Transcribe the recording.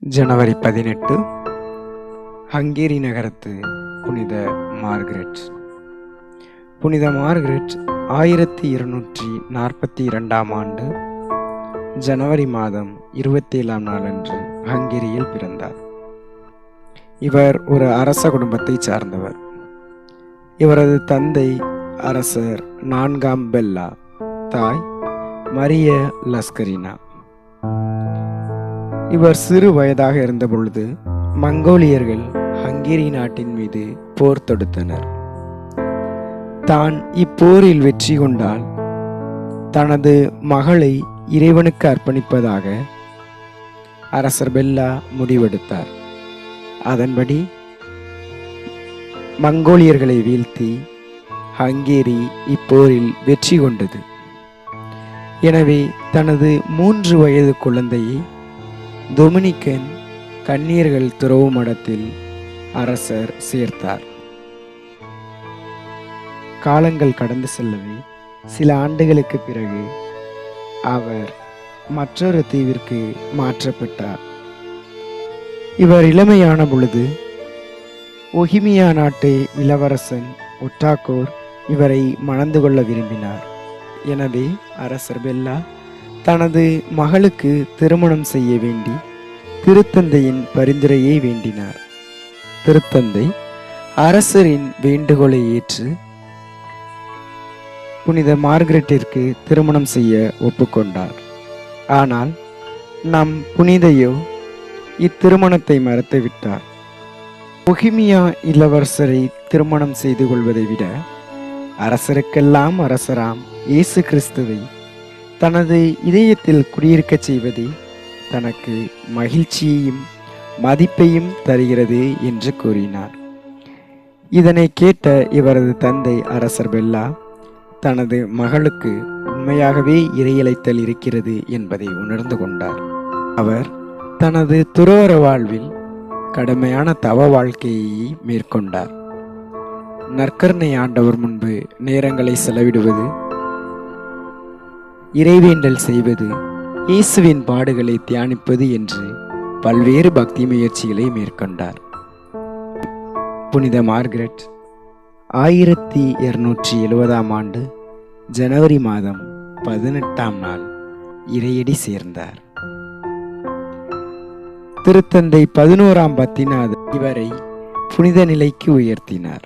ஜனவரி 18 Hungary நகரத்து புனித Margaret. புனித மார்கரெட் 1242 ஆண்டு ஜனவரி மாதம் 27ஆம் நாளன்று ஹங்கேரியில் பிறந்தார். இவர் ஒரு அரச குடும்பத்தை சார்ந்தவர். இவரது தந்தை அரசர் 4ஆம் பெல்லா, தாய் மரிய லஸ்கரினா. இவர் சிறு வயதாக இருந்த பொழுது மங்கோலியர்கள் ஹங்கேரி நாட்டின் மீது போர் தொடுத்தனர். தான் இப்போரில் வெற்றி கொண்டால் தனது மகளை இறைவனுக்கு அர்ப்பணிப்பதாக அரசர் பெல்லா முடிவெடுத்தார். அதன்படி மங்கோலியர்களை வீழ்த்தி ஹங்கேரி இப்போரில் வெற்றி கொண்டது. எனவே தனது 3 வயது குழந்தையை டொமினிக்கன் கன்னியர்கள் துறவு மடத்தில் அரசர் சேர்த்தார். காலங்கள் கடந்து செல்லவே சில ஆண்டுகளுக்கு பிறகு அவர் மற்றொரு தீவிற்கு மாற்றப்பட்டார். இவர் இளமையான பொழுது ஒஹிமியா நாட்டு இளவரசன் ஒட்டாகோர் இவரை மணந்து கொள்ள விரும்பினார். எனவே அரசர் பெல்லா தனது மகளுக்கு திருமணம் செய்ய வேண்டி திருத்தந்தையின் பரிந்துரையை வேண்டினார். திருத்தந்தை அரசரின் வேண்டுகோளை ஏற்று புனித மார்கரெட்டிற்கு திருமணம் செய்ய ஒப்புக்கொண்டார். ஆனால் நம் புனிதையோ இத்திருமணத்தை மறுத்துவிட்டார். ஒஹிமியா இளவரசரை திருமணம் செய்து கொள்வதை விட அரசருக்கெல்லாம் அரசராம் இயேசு கிறிஸ்துவை தனது இதயத்தில் குடியிருக்கச் செய்வதே தனக்கு மகிழ்ச்சியையும் மதிப்பையும் தருகிறது என்று கூறினார். இதனை கேட்ட இவரது தந்தை அரசர் பெல்லா தனது மகளுக்கு உண்மையாகவே இறையழைத்தல் இருக்கிறது என்பதை உணர்ந்து கொண்டார். அவர் தனது துறவற வாழ்வில் கடுமையான தவ வாழ்க்கையை மேற்கொண்டார். நற்கருணை ஆண்டவர் முன்பு நேரங்களை செலவிடுவது, இறைவேண்டல் செய்வது, இயேசுவின் பாடுகளை தியானிப்பது என்று பல்வேறு பக்தி முயற்சிகளை மேற்கொண்டார். புனித மார்கரெட் 1270ஆம் ஆண்டு ஜனவரி மாதம் 18ஆம் நாள் இறையடி சேர்ந்தார். திருத்தந்தை 11ஆம் பத்திநாதர் இவரை புனித நிலைக்கு உயர்த்தினார்.